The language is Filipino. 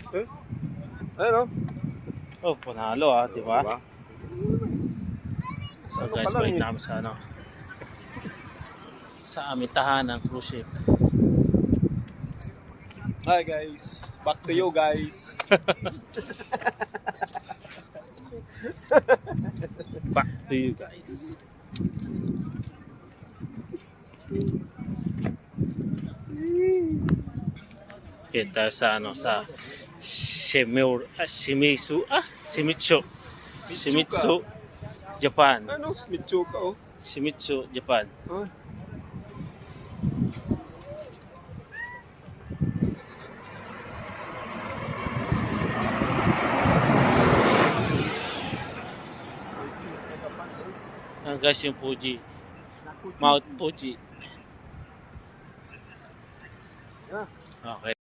Eh? Ayun, Oh, panalo di ba? Diba? So Ano guys, pa lang balik eh. namin sa aming tahanang cruise ship. Hi guys, back to you guys. Back to you guys. Kita sa Shimizu, Japan. Ano? Mitsuka oh. Shimizu, Japan. Ah. Guys, yung Fuji. Mount Fuji. Yeah. Okay.